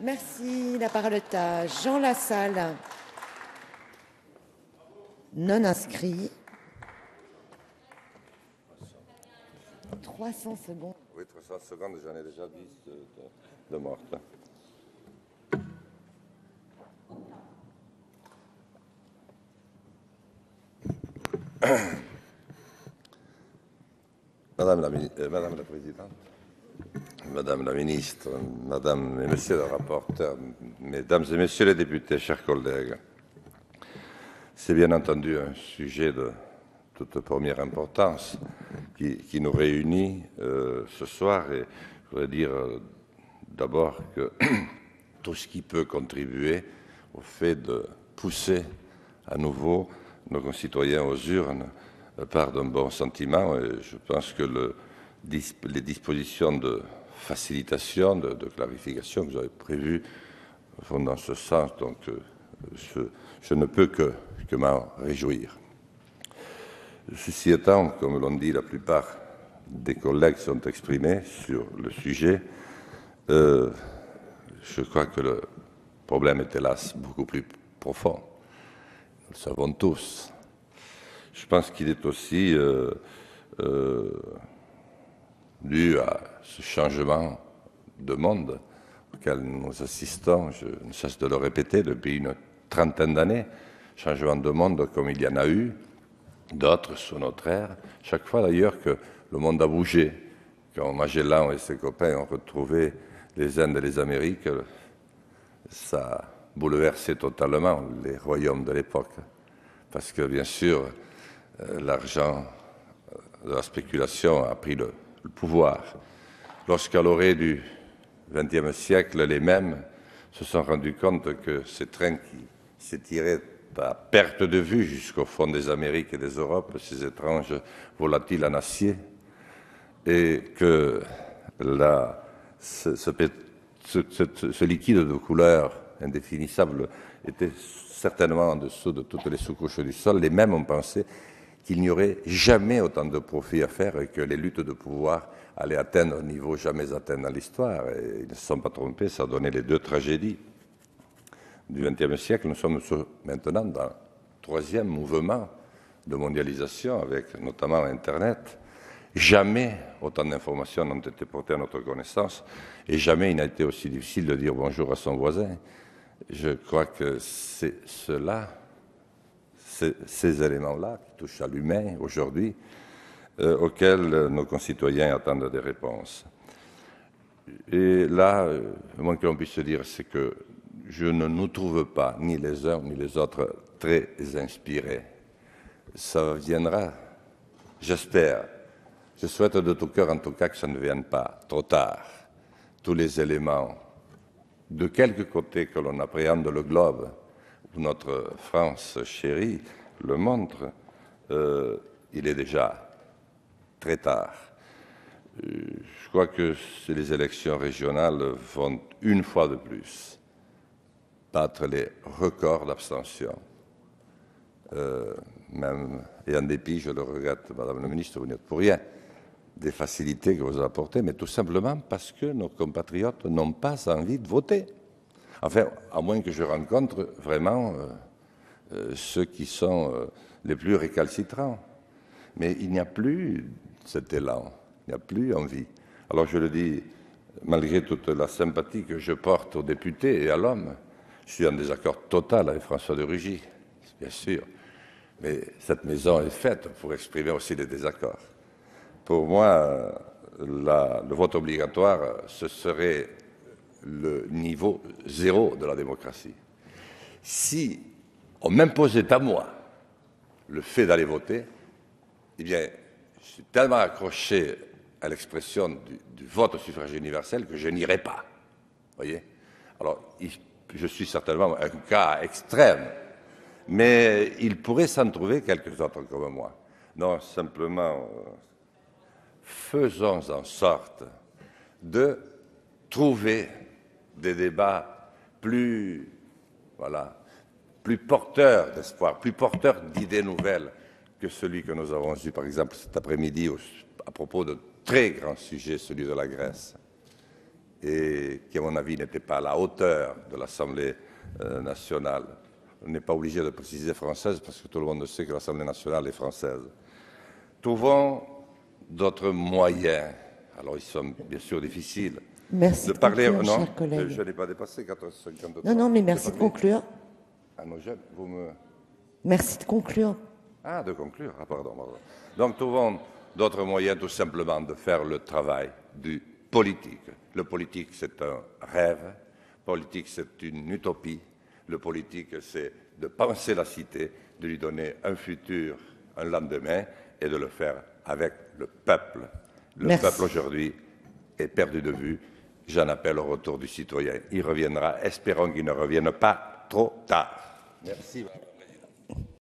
Merci. La parole est à Jean Lassalle, non inscrit. 300 secondes. Oui, 300 secondes, j'en ai déjà 10 de mortes. Madame la Présidente, Madame la Ministre, Madame et Monsieur le rapporteur, Mesdames et Messieurs les députés, chers collègues, c'est bien entendu un sujet de toute première importance qui nous réunit ce soir, et je voudrais dire d'abord que tout ce qui peut contribuer au fait de pousser à nouveau nos concitoyens aux urnes part d'un bon sentiment, et je pense que les dispositions de facilitation, de clarification que vous avez prévues vont dans ce sens, donc je ne peux que m'en réjouir. Ceci étant, comme l'ont dit la plupart des collègues qui sont exprimés sur le sujet, je crois que le problème est hélas beaucoup plus profond. Nous le savons tous. Je pense qu'il est aussi dû à ce changement de monde auquel nous assistons, je ne cesse de le répéter depuis une trentaine d'années, changement de monde comme il y en a eu d'autres sous notre ère, chaque fois d'ailleurs que le monde a bougé, quand Magellan et ses copains ont retrouvé les Indes et les Amériques, ça a bouleversé totalement les royaumes de l'époque, parce que bien sûr, l'argent de la spéculation a pris le pouvoir. Lorsqu'à l'orée du XXe siècle, les mêmes se sont rendus compte que ces trains qui s'étiraient à perte de vue jusqu'au fond des Amériques et des Europes, ces étranges volatiles en acier, et que ce liquide de couleur indéfinissable était certainement en dessous de toutes les sous-couches du sol, les mêmes ont pensé qu'il n'y aurait jamais autant de profits à faire et que les luttes de pouvoir allaient atteindre un niveau jamais atteint dans l'histoire. Et ils ne se sont pas trompés, ça a donné les deux tragédies du XXe siècle. Nous sommes maintenant dans le troisième mouvement de mondialisation, avec notamment Internet. Jamais autant d'informations n'ont été portées à notre connaissance et jamais il n'a été aussi difficile de dire bonjour à son voisin. Je crois que c'est ces éléments-là qui touchent à l'humain aujourd'hui, auxquels nos concitoyens attendent des réponses. Et là, le moins que l'on puisse se dire, c'est que je ne nous trouve pas, ni les uns ni les autres, très inspirés. Ça viendra, j'espère. Je souhaite de tout cœur, en tout cas, que ça ne vienne pas trop tard. Tous les éléments, de quelque côté que l'on appréhende le globe, où notre France chérie le montre, il est déjà très tard. Je crois que les élections régionales vont, une fois de plus, battre les records d'abstention. Même, et en dépit, je le regrette, Madame la Ministre, vous n'êtes pour rien, des facilités que vous apportez, mais tout simplement parce que nos compatriotes n'ont pas envie de voter. Enfin, à moins que je rencontre vraiment ceux qui sont les plus récalcitrants. Mais il n'y a plus cet élan, il n'y a plus envie. Alors je le dis, malgré toute la sympathie que je porte aux députés et à l'homme, je suis en désaccord total avec François de Rugy, bien sûr. Mais cette maison est faite pour exprimer aussi des désaccords. Pour moi, le vote obligatoire, ce serait le niveau zéro de la démocratie. Si on m'imposait à moi le fait d'aller voter, eh bien, je suis tellement accroché à l'expression du vote au suffrage universel que je n'irai pas. Voyez ? Alors, je suis certainement un cas extrême, mais il pourrait s'en trouver quelques autres comme moi. Non, simplement, faisons en sorte de trouver des débats plus porteurs d'espoir, plus porteurs d'idées nouvelles que celui que nous avons eu, par exemple, cet après-midi à propos de très grands sujets, celui de la Grèce. et qui, à mon avis, n'était pas à la hauteur de l'Assemblée nationale. On n'est pas obligé de préciser française parce que tout le monde sait que l'Assemblée nationale est française. Trouvons d'autres moyens. Alors, ils sont bien sûr difficiles. Merci de conclure, non, cher collègue. je n'ai pas dépassé 4h53. Non, mais merci de conclure. Ah non, vous me... Merci de conclure. Ah, de conclure. Ah, pardon. Donc, trouvons d'autres moyens tout simplement de faire le travail du politique. Le politique, c'est un rêve. Le politique, c'est une utopie. Le politique, c'est de penser la cité, de lui donner un futur, un lendemain, et de le faire avec le peuple. Le peuple, aujourd'hui, est perdu de vue. J'en appelle au retour du citoyen. Il reviendra. Espérons qu'il ne revienne pas trop tard. Merci.